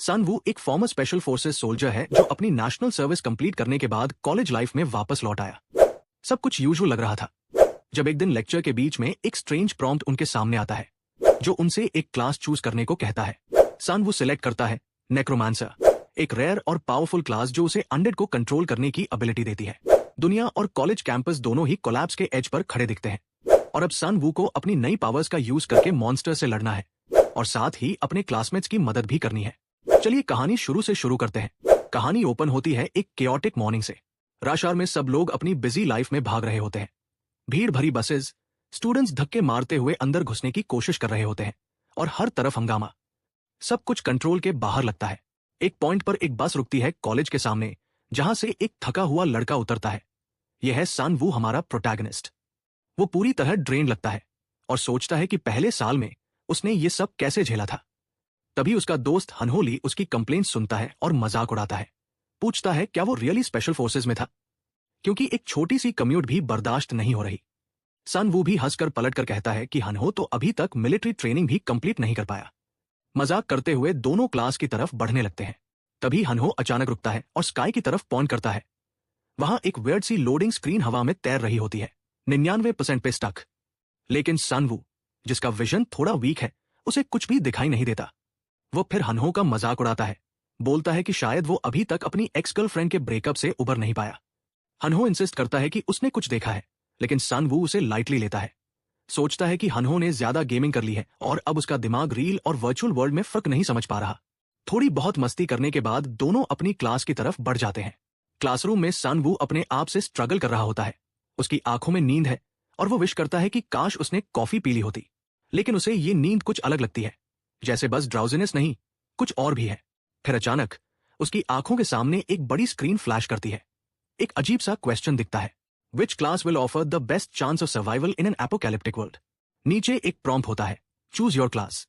सन वू एक farmer special forces soldier है जो अपनी नेशनल सर्विस कंप्लीट करने के बाद कॉलेज लाइफ में वापस लौट आया। सब कुछ यूजुअल लग रहा था जब एक दिन लेक्चर के बीच में एक स्ट्रेंज प्रॉम्प्ट उनके सामने आता है जो उनसे एक क्लास चूज करने को कहता है। सन वू सिलेक्ट करता है नेक्रोमांसर, एक रेयर और पावरफुल क्लास जो उसे अनडेड को कंट्रोल करने की एबिलिटी देती है। दुनिया और कॉलेज कैंपस दोनों ही कोलैप्स के एज पर खड़े दिखते हैं और अब सन वू को अपनी नई पावर्स का यूज करके मॉन्स्टर से लड़ना है और साथ ही अपने क्लासमेट्स की मदद भी करनी है। चलिए कहानी शुरू से शुरू करते हैं। कहानी ओपन होती है एक केओटिक मॉर्निंग से। रश आवर में सब लोग अपनी बिजी लाइफ में भाग रहे होते हैं। भीड़ भरी बसेस, स्टूडेंट्स धक्के मारते हुए अंदर घुसने की कोशिश कर रहे होते हैं और हर तरफ हंगामा। सब कुछ कंट्रोल के बाहर लगता है। एक पॉइंट पर एक बस रुकती है कॉलेज के सामने जहां से एक थका हुआ लड़का उतरता है। यह है सन वू, हमारा प्रोटैगनिस्ट। वो पूरी तरह ड्रेन लगता है और सोचता है कि पहले साल में उसने ये सब कैसे झेला था। तभी उसका दोस्त हनहोली उसकी कंप्लेंट सुनता है और मजाक उड़ाता है। पूछता है क्या वो रियली स्पेशल फोर्सेस में था, क्योंकि एक छोटी सी कम्यूट भी बर्दाश्त नहीं हो रही। सन वू भी हंसकर पलटकर कहता है कि हनहो तो अभी तक मिलिट्री ट्रेनिंग भी कंप्लीट नहीं कर पाया। मजाक करते हुए दोनों क्लास की तरफ बढ़ने लगते हैं। तभी हनहो अचानक रुकता है और स्काई की तरफ पॉइंट करता है। वहां एक वेयर्ड सी लोडिंग स्क्रीन हवा में तैर रही होती है, 99% पे स्टक। लेकिन सन वू, जिसका विजन थोड़ा वीक है, उसे कुछ भी दिखाई नहीं देता। वो फिर हनहो का मजाक उड़ाता है, बोलता है कि शायद वो अभी तक अपनी एक्स गर्लफ्रेंड के ब्रेकअप से उबर नहीं पाया। हनहो इंसिस्ट करता है कि उसने कुछ देखा है, लेकिन सन वू उसे लाइटली लेता है। सोचता है कि हनहो ने ज्यादा गेमिंग कर ली है और अब उसका दिमाग रील और वर्चुअल वर्ल्ड में फर्क नहीं समझ पा रहा। थोड़ी बहुत मस्ती करने के बाद दोनों अपनी क्लास की तरफ बढ़ जाते हैं। क्लासरूम में सन वू अपने आप से स्ट्रगल कर रहा होता है। उसकी आंखों में नींद है और वो विश करता है कि काश उसने कॉफी पी ली होती, लेकिन उसे ये नींद कुछ अलग लगती है, जैसे बस ड्राउजीनेस नहीं, कुछ और भी है। फिर अचानक उसकी आंखों के सामने एक बड़ी स्क्रीन फ्लैश करती है। एक अजीब सा क्वेश्चन दिखता है, which class will offer the best chance of survival in an apocalyptic world. नीचे एक प्रॉम्प्ट होता है, चूज योर क्लास।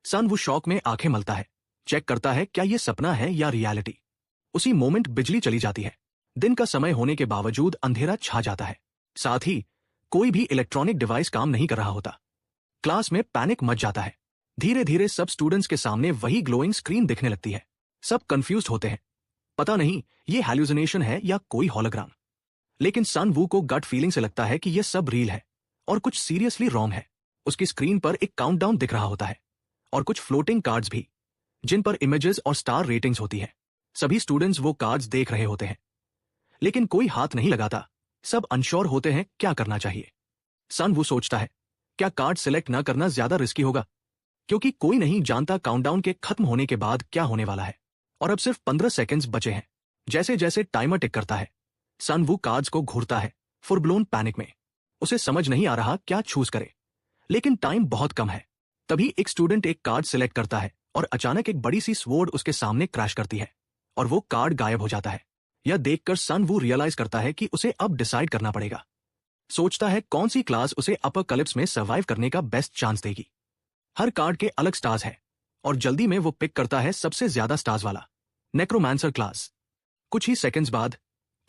सन वो शॉक में आंखें मलता है, चेक करता है क्या ये सपना है या रियलिटी। उसी मोमेंट बिजली चली जाती है। दिन का समय होने के बावजूद अंधेरा छा जाता है। साथ ही कोई भी इलेक्ट्रॉनिक डिवाइस काम नहीं कर रहा होता। क्लास में पैनिक मच जाता है। धीरे धीरे सब स्टूडेंट्स के सामने वही ग्लोइंग स्क्रीन दिखने लगती है। सब कंफ्यूज्ड होते हैं, पता नहीं ये हैल्यूसिनेशन है या कोई हॉलोग्राम। लेकिन सन वू को गट फीलिंग से लगता है कि यह सब रियल है और कुछ सीरियसली रॉन्ग है। उसकी स्क्रीन पर एक काउंटडाउन दिख रहा होता है और कुछ फ्लोटिंग कार्ड्स भी, जिन पर इमेजेस और स्टार रेटिंग्स होती है। सभी स्टूडेंट्स वो कार्ड्स देख रहे होते हैं, लेकिन कोई हाथ नहीं लगाता। सब अनश्योर होते हैं क्या करना चाहिए। सन वू सोचता है क्या कार्ड सिलेक्ट न करना ज्यादा रिस्की होगा, क्योंकि कोई नहीं जानता काउंटडाउन के खत्म होने के बाद क्या होने वाला है। और अब सिर्फ 15 सेकेंड्स बचे हैं। जैसे जैसे टाइमर टिक करता है, सन वू कार्ड्स को घूरता है, फुल ब्लोन पैनिक में। उसे समझ नहीं आ रहा क्या चूज करे, लेकिन टाइम बहुत कम है। तभी एक स्टूडेंट एक कार्ड सिलेक्ट करता है और अचानक एक बड़ी सी स्वॉर्ड उसके सामने क्रैश करती है और वो कार्ड गायब हो जाता है। यह देखकर सन वू रियलाइज करता है कि उसे अब डिसाइड करना पड़ेगा। सोचता है कौन सी क्लास उसे अपोकैलिप्स में सर्वाइव करने का बेस्ट चांस देगी। हर कार्ड के अलग स्टार्स है और जल्दी में वो पिक करता है सबसे ज्यादा स्टार्स वाला, नेक्रोमांसर क्लास। कुछ ही सेकंड्स बाद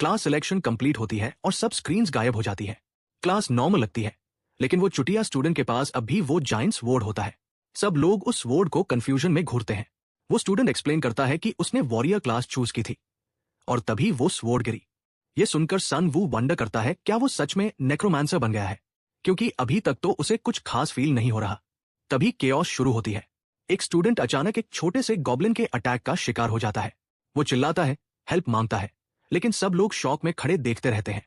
क्लास सिलेक्शन कंप्लीट होती है और सब स्क्रीन्स गायब हो जाती है। क्लास नॉर्मल लगती है, लेकिन वो चुटिया स्टूडेंट के पास अब भी वो जायंट स्वॉर्ड होता है। सब लोग उस स्वॉर्ड को कंफ्यूजन में घूरते हैं। वो स्टूडेंट एक्सप्लेन करता है कि उसने वॉरियर क्लास चूज की थी और तभी वो स्वॉर्ड गिरी। ये सुनकर सन वू वंडर करता है क्या वो सच में नेक्रोमांसर बन गया है, क्योंकि अभी तक तो उसे कुछ खास फील नहीं हो रहा। तभी केओस शुरू होती है। एक स्टूडेंट अचानक एक छोटे से गॉब्लिन के अटैक का शिकार हो जाता है। वो चिल्लाता है, हेल्प मांगता है, लेकिन सब लोग शॉक में खड़े देखते रहते हैं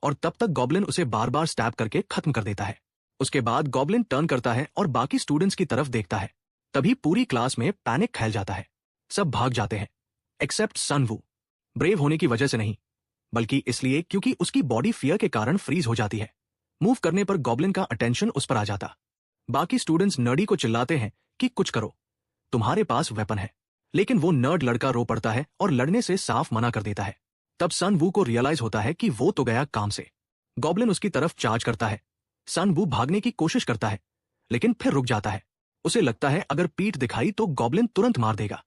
और तब तक गॉब्लिन उसे बार बार स्टैब करके खत्म कर देता है। उसके बाद गॉब्लिन टर्न करता है और बाकी स्टूडेंट्स की तरफ देखता है। तभी पूरी क्लास में पैनिक फैल जाता है। सब भाग जाते हैं एक्सेप्ट सन वू। ब्रेव होने की वजह से नहीं, बल्कि इसलिए क्योंकि उसकी बॉडी फियर के कारण फ्रीज हो जाती है। मूव करने पर गॉब्लिन का अटेंशन उस पर आ जाता। बाकी स्टूडेंट्स नर्डी को चिल्लाते हैं कि कुछ करो, तुम्हारे पास वेपन है। लेकिन वो नर्ड लड़का रो पड़ता है और लड़ने से साफ मना कर देता है। तब सन वू को रियलाइज होता है कि वो तो गया काम से। गॉब्लिन उसकी तरफ चार्ज करता है। सन वू भागने की कोशिश करता है, लेकिन फिर रुक जाता है। उसे लगता है अगर पीठ दिखाई तो गॉब्लिन तुरंत मार देगा।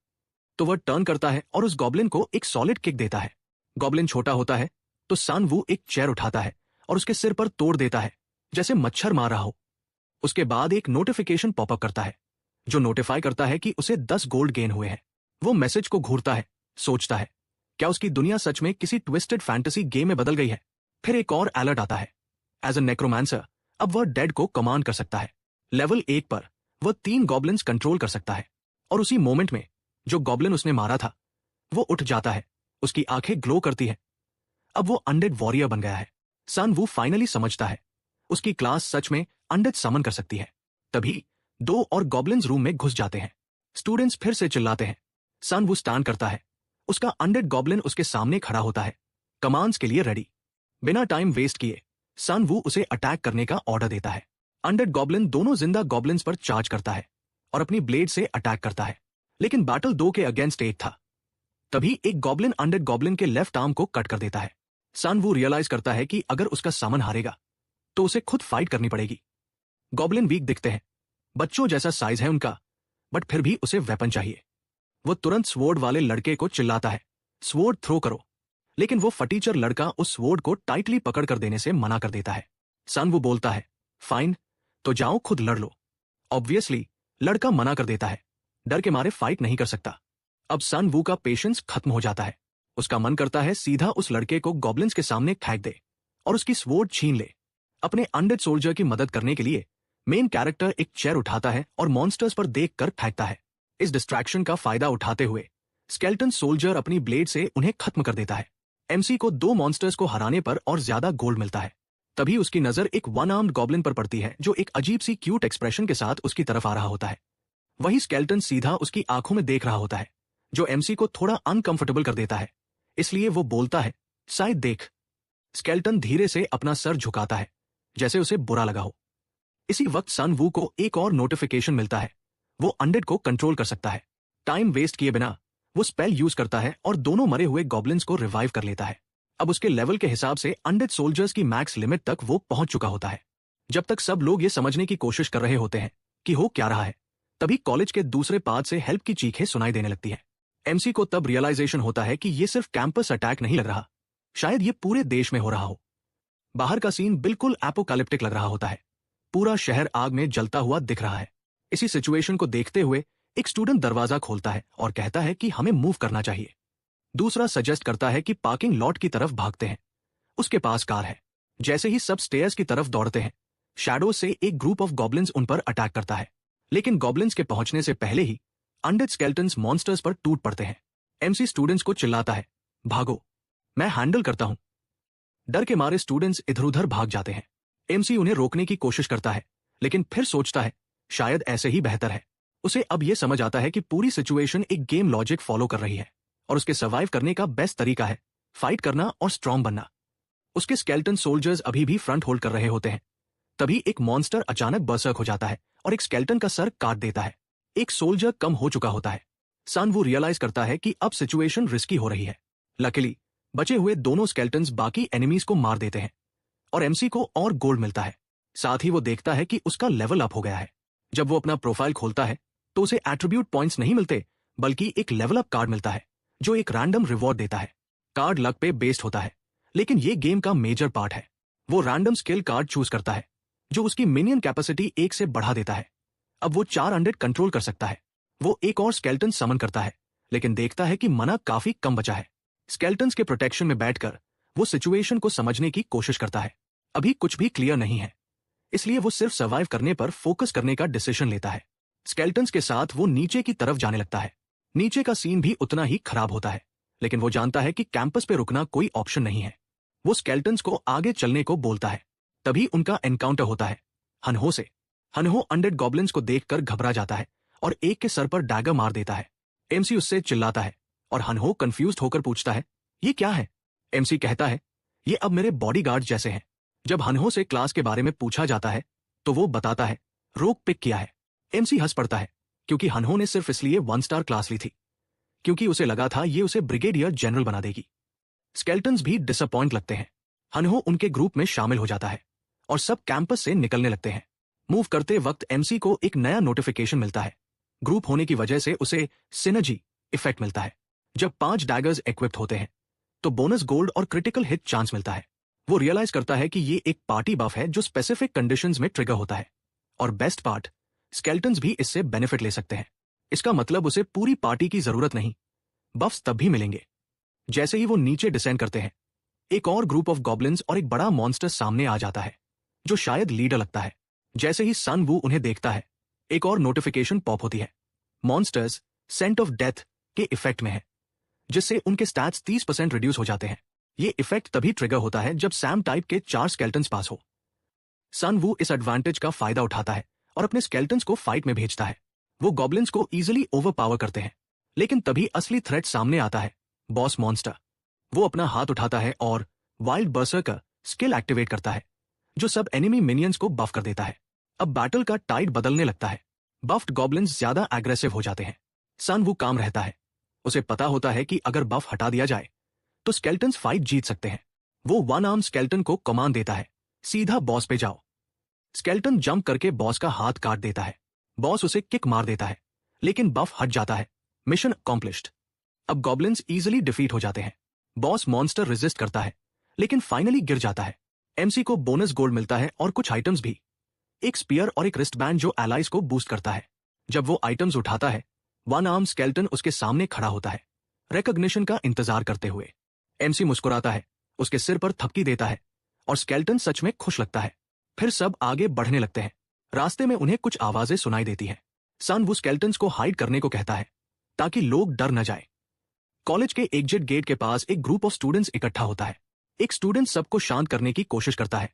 तो वह टर्न करता है और उस गॉब्लिन को एक सॉलिड किक देता है। गॉब्लिन छोटा होता है तो सन वू एक चेयर उठाता है और उसके सिर पर तोड़ देता है, जैसे मच्छर मार रहा हो। उसके बाद एक नोटिफिकेशन पॉपअप करता है जो नोटिफाई करता है कि उसे 10 गोल्ड गेन हुए हैं। वो मैसेज को घूरता है, सोचता है क्या उसकी दुनिया सच में किसी ट्विस्टेड फैंटेसी गेम में बदल गई है। फिर एक और अलर्ट आता है। एज अ नेक्रोमांसर अब वह डेड को कमांड कर सकता है। लेवल 1 पर वह 3 गॉब्लिन्स कंट्रोल कर सकता है और उसी मोमेंट में जो गॉब्लिन उसने मारा था वो उठ जाता है, उसकी आंखें ग्लो करती है। अब वो अनडेड वॉरियर बन गया है। सन वू फाइनली समझता है उसकी क्लास सच में अनडेड समन कर सकती है। तभी 2 और गॉब्लिन्स रूम में घुस जाते हैं। स्टूडेंट्स फिर से चिल्लाते हैं। सन वू स्टैंड करता है। उसका अनडेड गॉब्लिन उसके सामने खड़ा होता है, कमांड्स के लिए रेडी। बिना टाइम वेस्ट किए सन वू उसे अटैक करने का ऑर्डर देता है। अनडेड गॉब्लिन दोनों जिंदा गॉब्लिन्स पर चार्ज करता है और अपनी ब्लेड से अटैक करता है, लेकिन बैटल 2 के अगेंस्ट 1 था। तभी एक गॉब्लिन अनडेड गॉब्लिन के लेफ्ट आर्म को कट कर देता है। सन वू रियलाइज करता है कि अगर उसका सामन हारेगा तो उसे खुद फाइट करनी पड़ेगी। गॉब्लिन वीक दिखते हैं, बच्चों जैसा साइज है उनका, बट फिर भी उसे वेपन चाहिए। वो तुरंत स्वॉर्ड वाले लड़के को चिल्लाता है, स्वॉर्ड थ्रो करो, लेकिन वो फटीचर लड़का उस स्वॉर्ड को टाइटली पकड़ कर देने से मना कर देता है। सन वू बोलता है, फाइन, तो जाओ खुद लड़ लो। ऑब्वियसली लड़का मना कर देता है, डर के मारे फाइट नहीं कर सकता। अब सन वू का पेशेंस खत्म हो जाता है। उसका मन करता है सीधा उस लड़के को गॉब्लिन्स के सामने फेंक दे और उसकी स्वॉर्ड छीन ले। अपने अनडेड सोल्जर की मदद करने के लिए मेन कैरेक्टर एक चेयर उठाता है और मॉन्स्टर्स पर देखकर फेंकता है। इस डिस्ट्रैक्शन का फायदा उठाते हुए स्केलेटन सोल्जर अपनी ब्लेड से उन्हें खत्म कर देता है। एमसी को 2 मॉन्स्टर्स को हराने पर और ज्यादा गोल्ड मिलता है। तभी उसकी नजर एक वन आर्म्ड गॉब्लिन पर पड़ती है जो एक अजीब सी क्यूट एक्सप्रेशन के साथ उसकी तरफ आ रहा होता है। वही स्केलेटन सीधा उसकी आंखों में देख रहा होता है, जो एमसी को थोड़ा अनकंफर्टेबल कर देता है। इसलिए वो बोलता है, शायद देख। स्केलेटन धीरे से अपना सर झुकाता है, जैसे उसे बुरा लगा हो। इसी वक्त सन वू को एक और नोटिफिकेशन मिलता है। वो अनडेड को कंट्रोल कर सकता है। टाइम वेस्ट किए बिना वो स्पेल यूज करता है और दोनों मरे हुए गॉब्लिन्स को रिवाइव कर लेता है। अब उसके लेवल के हिसाब से अनडेड सोल्जर्स की मैक्स लिमिट तक वो पहुंच चुका होता है। जब तक सब लोग ये समझने की कोशिश कर रहे होते हैं कि हो क्या रहा है, तभी कॉलेज के दूसरे पार्ट से हेल्प की चीखें सुनाई देने लगती है। एमसी को तब रियलाइजेशन होता है कि ये सिर्फ कैंपस अटैक नहीं लग रहा, शायद ये पूरे देश में हो रहा हो। बाहर का सीन बिल्कुल एपोकालिप्टिक लग रहा होता है। पूरा शहर आग में जलता हुआ दिख रहा है। इसी सिचुएशन को देखते हुए एक स्टूडेंट दरवाजा खोलता है और कहता है कि हमें मूव करना चाहिए। दूसरा सजेस्ट करता है कि पार्किंग लॉट की तरफ भागते हैं, उसके पास कार है। जैसे ही सब स्टेयर्स की तरफ दौड़ते हैं, शैडो से एक ग्रुप ऑफ गॉब्लिन्स उन पर अटैक करता है, लेकिन गॉब्लिन्स के पहुंचने से पहले ही अनडेड स्केलेटन्स मॉन्स्टर्स पर टूट पड़ते हैं। एमसी स्टूडेंट्स को चिल्लाता है, भागो, मैं हैंडल करता हूं। डर के मारे स्टूडेंट्स इधर उधर भाग जाते हैं। एमसी उन्हें रोकने की कोशिश करता है, लेकिन फिर सोचता है शायद ऐसे ही बेहतर है। उसे अब यह समझ आता है कि पूरी सिचुएशन एक गेम लॉजिक फॉलो कर रही है और उसके सर्वाइव करने का बेस्ट तरीका है फाइट करना और स्ट्रॉन्ग बनना। उसके स्केलेटन सोल्जर्स अभी भी फ्रंट होल्ड कर रहे होते हैं। तभी एक मॉन्स्टर अचानक बर्सर्क हो जाता है और एक स्केलेटन का सर काट देता है। एक सोल्जर कम हो चुका होता है। सन वू रियलाइज करता है कि अब सिचुएशन रिस्की हो रही है। लकीली बचे हुए दोनों स्केलेटन्स बाकी एनिमीज को मार देते हैं और एमसी को और गोल्ड मिलता है। साथ ही वो देखता है कि उसका लेवल अप हो गया है। जब वो अपना प्रोफाइल खोलता है तो उसे एट्रीब्यूट पॉइंट्स नहीं मिलते, बल्कि एक लेवल अप कार्ड मिलता है जो एक रैंडम रिवॉर्ड देता है। कार्ड लक पे बेस्ड होता है, लेकिन ये गेम का मेजर पार्ट है। वो रैंडम स्किल कार्ड चूज करता है जो उसकी मिनियन कैपेसिटी 1 से बढ़ा देता है। अब वो 4 अनडेड कंट्रोल कर सकता है। वो एक और स्केलेटन समन करता है, लेकिन देखता है कि मना काफी कम बचा है। स्केलेटन्स के प्रोटेक्शन में बैठकर वो सिचुएशन को समझने की कोशिश करता है। अभी कुछ भी क्लियर नहीं है, इसलिए वो सिर्फ सर्वाइव करने पर फोकस करने का डिसीजन लेता है। स्केलेटन्स के साथ वो नीचे की तरफ जाने लगता है। नीचे का सीन भी उतना ही खराब होता है, लेकिन वो जानता है कि कैंपस पे रुकना कोई ऑप्शन नहीं है। वो स्केलेटन्स को आगे चलने को बोलता है। तभी उनका एनकाउंटर होता है हनहो से। हनहो अनडेड गॉब्लिन्स को देखकर घबरा जाता है और एक के सर पर डैगर मार देता है। एमसी उससे चिल्लाता है और हनहो कंफ्यूज्ड होकर पूछता है, ये क्या है? एमसी कहता है, ये अब मेरे बॉडीगार्ड जैसे हैं। जब हनहो से क्लास के बारे में पूछा जाता है तो वो बताता है रोक पिक किया है। एमसी हंस पड़ता है क्योंकि हनहो ने सिर्फ इसलिए 1 स्टार क्लास ली थी क्योंकि उसे लगा था ये उसे ब्रिगेडियर जनरल बना देगी। स्केलेटन्स भी डिसअपॉइंट लगते हैं। हनहो उनके ग्रुप में शामिल हो जाता है और सब कैंपस से निकलने लगते हैं। मूव करते वक्त एमसी को एक नया नोटिफिकेशन मिलता है। ग्रुप होने की वजह से उसे सिनर्जी इफेक्ट मिलता है। जब 5 डैगर्स इक्विप्ड होते हैं तो बोनस गोल्ड और क्रिटिकल हिट चांस मिलता है। वो रियलाइज करता है कि ये एक पार्टी बफ है जो स्पेसिफिक कंडीशंस में ट्रिगर होता है। और बेस्ट पार्ट, स्केलेटन्स भी इससे बेनिफिट ले सकते हैं। इसका मतलब उसे पूरी पार्टी की जरूरत नहीं, बफ्स तब भी मिलेंगे। जैसे ही वो नीचे डिसेंड करते हैं, एक और ग्रुप ऑफ गॉब्लिन्स और एक बड़ा मॉन्स्टर सामने आ जाता है, जो शायद लीडर लगता है। जैसे ही सन वू उन्हें देखता है, एक और नोटिफिकेशन पॉप होती है। मॉन्स्टर्स सेंट ऑफ डेथ के इफेक्ट में है, जिससे उनके स्टैट्स 30% रिड्यूस हो जाते हैं। ये इफेक्ट तभी ट्रिगर होता है जब सैम टाइप के 4 स्केल्टन्स पास हो। सन वू इस एडवांटेज का फायदा उठाता है और अपने स्केल्टन्स को फाइट में भेजता है। वो गॉब्लिन्स को इजिली ओवरपावर करते हैं, लेकिन तभी असली थ्रेट सामने आता है, बॉस मॉन्स्टर। वो अपना हाथ उठाता है और वाइल्ड बर्सर्कर स्किल एक्टिवेट करता है, जो सब एनिमी मिनियंस को बफ कर देता है। अब बैटल का टाइड बदलने लगता है। बफ्ड गॉब्लिन्स ज्यादा एग्रेसिव हो जाते हैं। सन वू काम रहता है। उसे पता होता है कि अगर बफ हटा दिया जाए तो स्केल्टन्स फाइट जीत सकते हैं। वो वन आर्म स्केल्टन को कमांड देता है, सीधा बॉस पे जाओ। स्केल्टन जंप करके बॉस का हाथ काट देता है। बॉस उसे किक मार देता है, लेकिन बफ हट जाता है। Mission accomplished. अब गॉब्लिन्स इजिली डिफीट हो जाते हैं। बॉस मॉन्स्टर रेजिस्ट करता है, लेकिन फाइनली गिर जाता है। एमसी को बोनस गोल्ड मिलता है और कुछ आइटम्स भी, एक स्पीयर और एक रिस्टबैंड जो एलाइज को बूस्ट करता है। जब वो आइटम्स उठाता है, वन आर्म स्केल्टन उसके सामने खड़ा होता है, रिकॉग्निशन का इंतजार करते हुए। एमसी मुस्कुराता है, उसके सिर पर थपकी देता है और स्केल्टन सच में खुश लगता है। फिर सब आगे बढ़ने लगते हैं। रास्ते में उन्हें कुछ आवाजें सुनाई देती हैं। सन वो स्केल्टन्स को हाइड करने को कहता है, ताकि लोग डर न जाए। कॉलेज के एग्जिट गेट के पास एक ग्रुप ऑफ स्टूडेंट्स इकट्ठा होता है। एक स्टूडेंट सबको शांत करने की कोशिश करता है,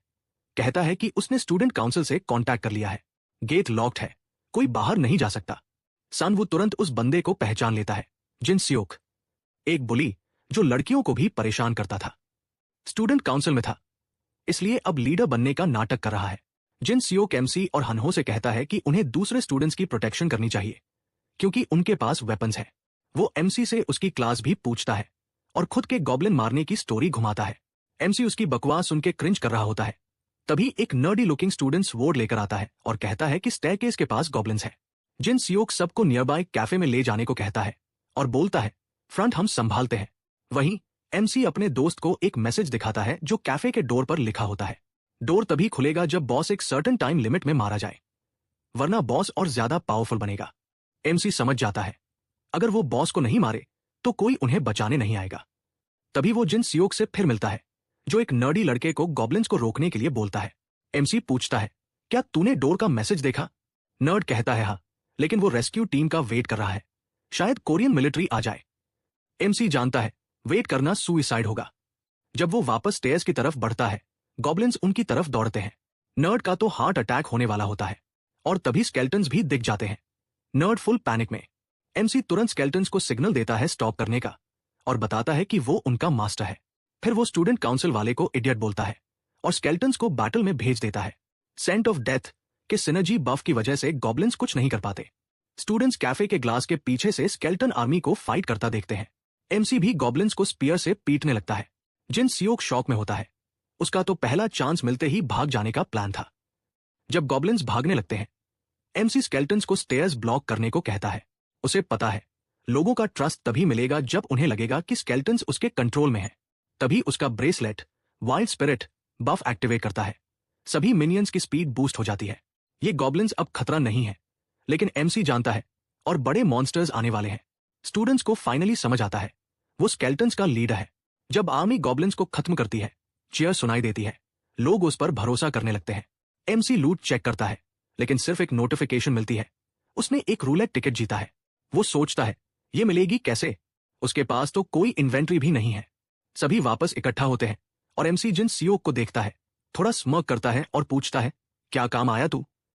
कहता है कि उसने स्टूडेंट काउंसिल से कांटेक्ट कर लिया है, गेट लॉक्ड है, कोई बाहर नहीं जा सकता। सन वो तुरंत उस बंदे को पहचान लेता है, जिन सियोक, एक बुली जो लड़कियों को भी परेशान करता था। स्टूडेंट काउंसिल में था, इसलिए अब लीडर बनने का नाटक कर रहा है। जिन सियोक एमसी और हनहो से कहता है कि उन्हें दूसरे स्टूडेंट्स की प्रोटेक्शन करनी चाहिए, क्योंकि उनके पास वेपन्स है। वो एमसी से उसकी क्लास भी पूछता है और खुद के गॉब्लिन मारने की स्टोरी घुमाता है। एमसी उसकी बकवास सुन के क्रिंज कर रहा होता है। तभी एक नर्डी लुकिंग स्टूडेंट स्वॉर्ड लेकर आता है और कहता है कि स्टेयरकेस के पास गॉब्लिन्स है। जिन सियोक सबको नियरबाई कैफे में ले जाने को कहता है और बोलता है, फ्रंट हम संभालते हैं। वहीं एमसी अपने दोस्त को एक मैसेज दिखाता है जो कैफे के डोर पर लिखा होता है, डोर तभी खुलेगा जब बॉस एक सर्टेन टाइम लिमिट में मारा जाए, वरना बॉस और ज्यादा पावरफुल बनेगा। एमसी समझ जाता है, अगर वो बॉस को नहीं मारे तो कोई उन्हें बचाने नहीं आएगा। तभी वो जिन सियोक से फिर मिलता है, जो एक नर्डी लड़के को गॉब्लिन्स को रोकने के लिए बोलता है। एमसी पूछता है, क्या तूने डोर का मैसेज देखा? नर्ड कहता है हाँ, लेकिन वो रेस्क्यू टीम का वेट कर रहा है, शायद कोरियन मिलिट्री आ जाए। एमसी जानता है वेट करना सुइसाइड होगा। जब वो वापस स्टेयर्स की तरफ बढ़ता है, गॉब्लिन्स उनकी तरफ दौड़ते हैं। नर्ड का तो हार्ट अटैक होने वाला होता है और तभी स्केल्टन्स भी दिख जाते हैं। नर्ड फुल पैनिक में। एमसी तुरंत स्केल्टन्स को सिग्नल देता है स्टॉप करने का और बताता है कि वो उनका मास्टर है। फिर वो स्टूडेंट काउंसिल वाले को इडियट बोलता है और स्केल्टन्स को बैटल में भेज देता है। सेंट ऑफ डेथ के सिनर्जी बफ की वजह से गॉब्लिन्स कुछ नहीं कर पाते। स्टूडेंट्स कैफे के ग्लास के पीछे से स्केल्टन आर्मी को फाइट करता देखते हैं। एमसी भी गॉब्लिन्स को स्पीयर से पीटने लगता है। जिन सियोक शॉक में होता है, उसका तो पहला चांस मिलते ही भाग जाने का प्लान था। जब गॉब्लिन्स भागने लगते हैं, एमसी स्केल्टन्स को स्टेयर्स ब्लॉक करने को कहता है। उसे पता है लोगों का ट्रस्ट तभी मिलेगा जब उन्हें लगेगा कि स्केल्टन्स उसके कंट्रोल में है। तभी उसका ब्रेसलेट वाइल्ड स्पिरिट बफ एक्टिवेट करता है। सभी मिनियंस की स्पीड बूस्ट हो जाती है। ये गॉब्लिन्स अब खतरा नहीं है, लेकिन एमसी जानता है और बड़े मॉन्स्टर्स आने वाले हैं। स्टूडेंट्स को फाइनली समझ आता है वो स्केल्टन्स का लीडर है। जब आर्मी गॉब्लिन्स को खत्म करती है, चीयर सुनाई देती है। लोग उस पर भरोसा करने लगते हैं। एमसी लूट चेक करता है, लेकिन सिर्फ एक नोटिफिकेशन मिलती है, उसने एक रूलेट टिकट जीता है। वो सोचता है ये मिलेगी कैसे, उसके पास तो कोई इन्वेंट्री भी नहीं है। सभी वापस इकट्ठा होते हैं और एमसी जिन सियोक को देखता है, थोड़ा स्मर्क करता है और पूछता है, क्या काम आया तू?